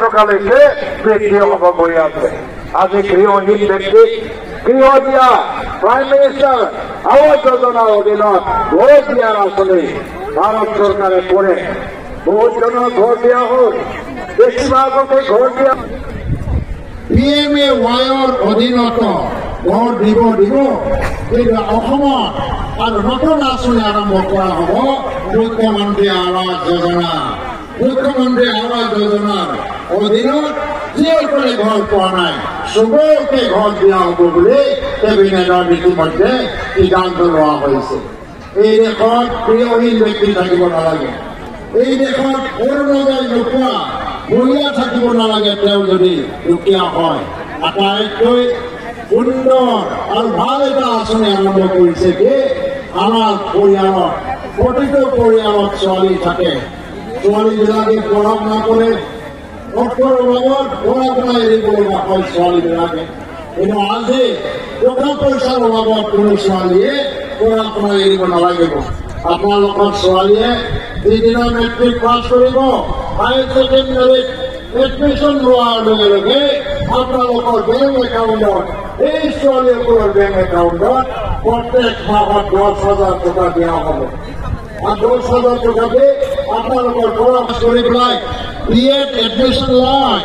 সকালে বৃদ্ধি হব গৈ আছে। আজি গৃহহীন ব্যক্তি গৃহ দিয়া প্ৰাইম মিনিষ্টাৰ আৱাস যোজনাৰ অধীনত ঘৰ দিয়াৰ আঁচনি ভাৰত চৰকাৰে কৰে। বহুত জনৰ ঘৰ দিয়া হ'ল, বেছিভাগকে ঘৰ দিয়া PMAYৰ অধীনত ঘৰ দিব কিন্তু অসমত আৰু নতুন আঁচনি আৰম্ভ কৰা হ'ব মুখ্যমন্ত্ৰী আৱাস যোজনা। মুখ্যমন্ত্ৰী আৱাস যোজনাৰ অধীনত যিসকলে ঘৰ পোৱা নাই চবকে ঘৰ দিয়া হ'ব বুলি কেবিনেটৰ ইতিমধ্যে সিদ্ধান্ত লোৱা হৈছে। এই দেশত গৃহহীন ব্যক্তি থাকিব নালাগে, এই দেশত অৰুণোদয় নোপোৱা মহিলা থাকিব নালাগে। তেওঁ যদি দুখীয়া হয়, আটাইতকৈ সুন্দৰ আৰু ভাল এটা আঁচনি আৰম্ভ কৰিছে কি আমাৰ পৰিয়ালত প্ৰতিটো পৰিয়ালত ছোৱালী থাকে। ছোৱালীবিলাকে পঢ়ক নকৰে, অৰ্থৰ অভাৱত পঢ়া শুনা এৰিব লগা হয় ছোৱালীবিলাকে। কিন্তু আজি টকা পইচাৰ অভাৱত কোনো ছোৱালীয়ে পঢ়া শুনা এৰিব নালাগিব। আপোনালোকৰ ছোৱালীয়ে যিদিনা মেট্ৰিক পাছ কৰিব, হায়াৰ ছেকেণ্ডাৰীত এডমিশ্যন লোৱাৰ লগে লগে আপোনালোকৰ বেংক একাউণ্টত এই ছোৱালীসকলৰ বেংক একাউণ্টত প্ৰত্যেক মাহত 10,000 টকা দিয়া হ'ব। আৰু 10,000 টকা দি আপোনালোকৰ খৰচ কৰি পেলাই BEd এডমিশ্যন লয়।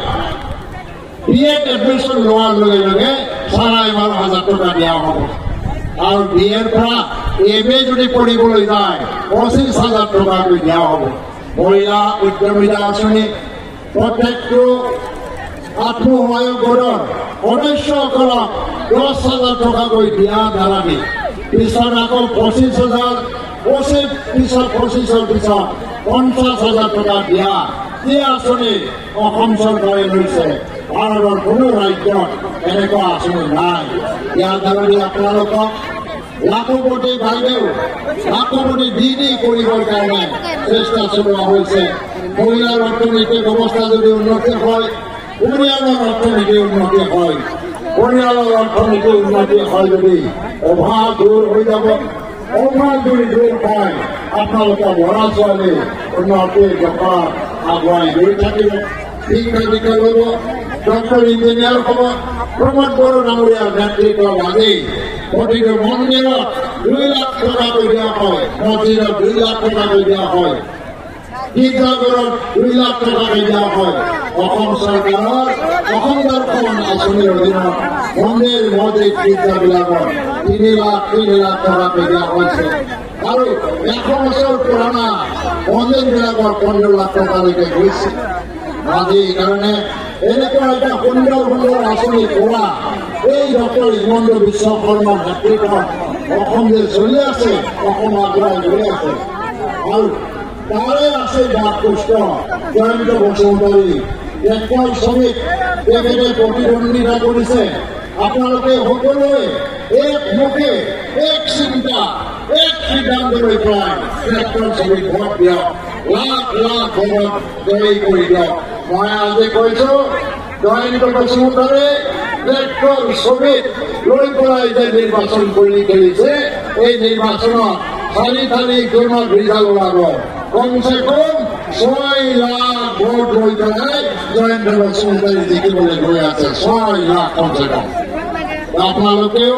BEd এডমিশ্যন লোৱাৰ লগে লগে 12,500 টকা দিয়া হ'ব। আৰু BEৰ পৰা MA যদি পঢ়িবলৈ যায় 25,000 টকাকৈ দিয়া হ'ব। মহিলা উদ্যমিতা আঁচনি প্ৰত্যেকটো আত্মসহায়ক গোটৰ সদস্যসকলক 10,000 টকাকৈ দিয়া নালাগে। পিছত আকৌ 25,000, পিছত 25,000 পিছত 50,000 টকা দিয়া যি আঁচনি অসম চৰকাৰে লৈছে। ভাৰতৰ কোনো ৰাজ্যত এনেকুৱা আঁচনি নাই। ইয়াৰ দ্বাৰা আপোনালোকক লাখপতি বাইদেউ লাখপতি দি কৰিবৰ কাৰণে চেষ্টা চলোৱা হৈছে। মহিলাৰ অৰ্থনৈতিক অৱস্থা যদি উন্নতি হয়, পৰিয়ালৰ অৰ্থনীতি উন্নতি হয়। পৰিয়ালৰ অৰ্থনীতি উন্নতি হয় যদি অভাৱ দূৰ হৈ যাব। অভাৱ যদি দূৰ হয় আপোনালোকৰ ল'ৰা ছোৱালী উন্নতিৰ জোখত আগুৱাই গৈ থাকিব। শিক্ষা দীক্ষা ল'ব, ডক্টৰ ইঞ্জিনিয়াৰ হ'ব। প্ৰমোদ বড়ো ডাঙৰীয়াৰ নেতৃত্বত আজি প্ৰতিটো মন্দিৰত 2 লাখ টকাকৈ দিয়া হয়, মছজিদত 2 লাখ টকাকৈ দিয়া হয়, গীৰ্জাঘৰত 2 লাখ টকাকৈ দিয়া হয়। অসম চৰকাৰৰ অসম দৰ্শন আঁচনিৰ অধীনত মন্দিৰ মছজিদ গীৰ্জাবিলাকত 3 লাখ টকাকৈ দিয়া হৈছে। আৰু 100 বছৰ পুৰণা মন্দিৰবিলাকৰ 15 লাখ টকালৈকে গৈছে। আজি এইকাৰণে এনেকুৱা এটা সুন্দৰ সুন্দৰ আঁচনি কৰা এই ডক্টৰ হিমন্ত বিশ্ব শৰ্মাৰ নেতৃত্বত অসম যে চলি আছে, অসম আগুৱাই গৈ আছে। আৰু তাৰে আছে বাপুষ্ট জয়ন্ত বসুমতাৰী, ট্ৰেক্টৰ শ্ৰমিক, তেখেতে প্ৰতিদ্বন্দ্বিতা কৰিছে। আপোনালোকে সকলোৱে একমুখে এক চিন্তা এক সিদ্ধান্ত লৈ পেলাই ট্ৰেক্টৰ শ্ৰমিক ভোট দিয়ক, লাখ লাখ ভোটত জয়ী কৰি দিয়ক। মই আজি কৈছো জয়ন্ত বসুমতাৰী ট্ৰেক্টৰ শ্ৰমিক লৈ পেলাই যে নিৰ্বাচন কৰি খেলিছে, এই নিৰ্বাচনত 4 তাৰিখ জুনত ৰিজাল্ট ওলাব। কমচে কম 6 লাখ ভোট লৈ পেলাই জয়ন্ত বসুমতাৰী জিকিবলৈ গৈ আছে। 6 লাখ কমচে কম। আপোনালোকেও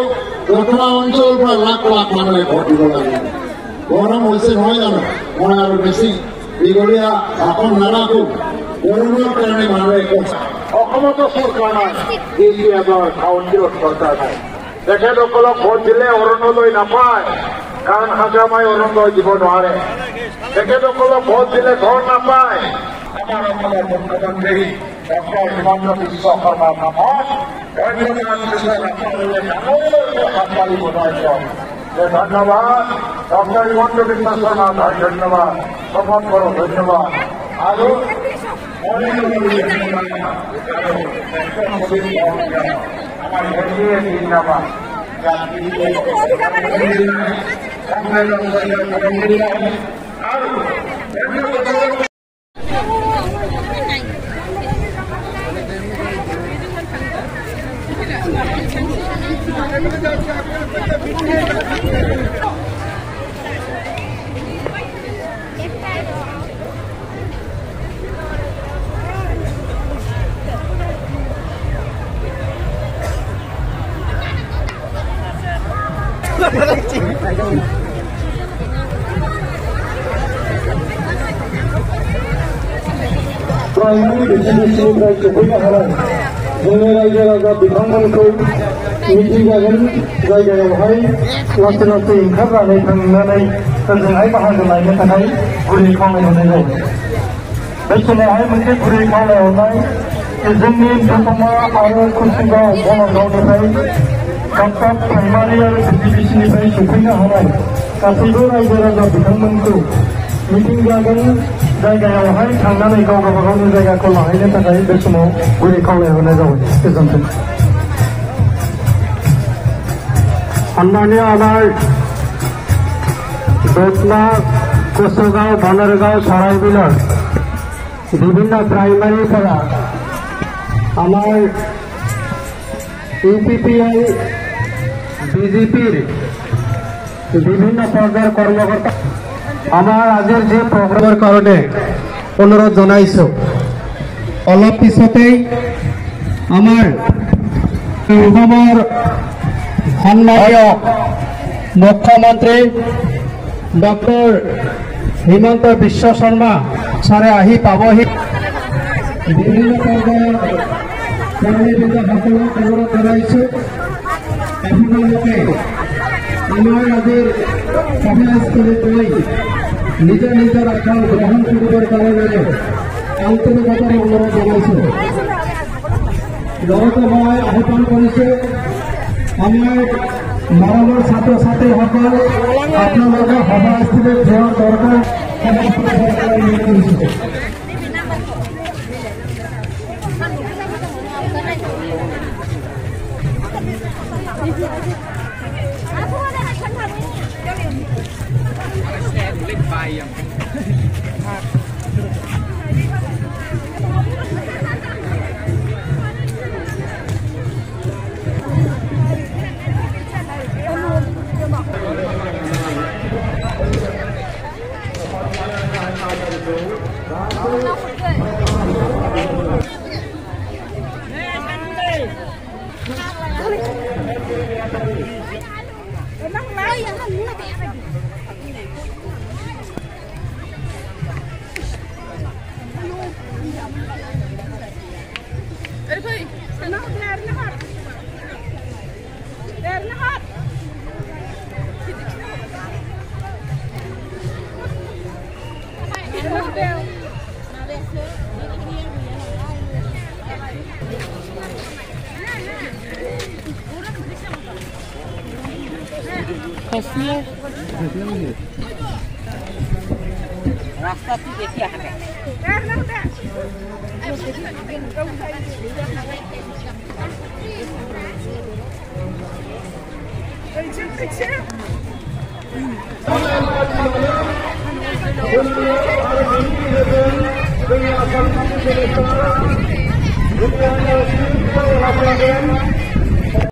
দতমা অঞ্চলৰ পৰা লাখ লাখ মানুহে ভোট দিব লাগিব। গৰম হৈছে নহয় জানো? মই আৰু বেছি দীঘলীয়া ভাষণ নাৰাখো। গৰমৰ কাৰণে মানুহে কৈছে অসমতো চৰকাৰ নাই, দিল্লী এবাৰ কাউন্সিলত চৰকাৰ নাই। তেখেতসকলক ভোট দিলে অৰুণোদয় নাপায়, কাৰণ হাজামাই অৰুণোদয় দিব নোৱাৰে। তেখেতসকলক ভোট দিলে ঘৰ নাপায়। আমাৰ অসমৰ মুখ্যমন্ত্ৰী ডক্টৰ হিমন্ত বিশ্ব শৰ্মাৰ নামত ধন্যবাদ। ডক্টৰ হিমন্ত বিশ্ব শৰ্মা ভাই ধন্যবাদ, শপথ কৰো ধন্যবাদ। আৰু আমার ভেটিয়ে জিন্দাবাদ। प्राइमरी बेसिनिफ्राय सफैनो हानाय जोंनि रायजो राजा बिथांमोनखौ मिथिजागोन जायगायावहाय लासै लासै ओंखारनानै थांनानै ओजोंहाय बाहागो लानो थाखाय गुरै खावलायहरनाय जायो। बे समावहाय मोनसे गुरै खावलायहरनाय जोंनि दतमा आरो कुसिगाव बङाइगावनिफ्राय गावबागाव प्राइमारि आरो बिसिनिफ्राय सफैनो हानाय गासैबो रायजो राजा बिथांमोनखौ मिथिजागोन जायगायावहाय थांनानै गाव गावबागावनि जायगाखौ लाहैनो थाखाय बे समाव गुरै खावलायहरनाय जाबाय। गोजोन्थों। अन्नानै आमार दतमा कुसुगाव बानारगाव सराइबिलार विभिन्न प्राइमारिफोरा आमार ইউপিপিআই বিজেপির বিভিন্ন পর্যায়ের কর্মকর্তা আমার আজিৰ যে প্ৰগ্ৰামৰ কাৰণে অনুৰোধ জনাইছো। অলপ পিছতেই আমাৰ অসমৰ সন্মানীয় মুখ্যমন্ত্ৰী ডক্টৰ হিমন্ত বিশ্ব শৰ্মা ছাৰে আহি পাবহি। বিভিন্ন পৰ্যায়ৰ সকলক অনুৰোধ জনাইছো আপোনালোকে আমাৰ আজিৰ সভাস্থলীত গৈ নিজৰ নিজৰ আসন গ্ৰহণ কৰিবৰ কাৰণে আন্তৰিকতাৰে অনুৰোধ জনাইছো। লগতে মই আহ্বান কৰিছো আমাৰ মৰমৰ ছাত্ৰ ছাত্ৰীসকল আপোনালোকে সভাস্থলীত যোৱাৰ দৰকাৰ কৰিছো। रास्ता की देखिए हमें Dengan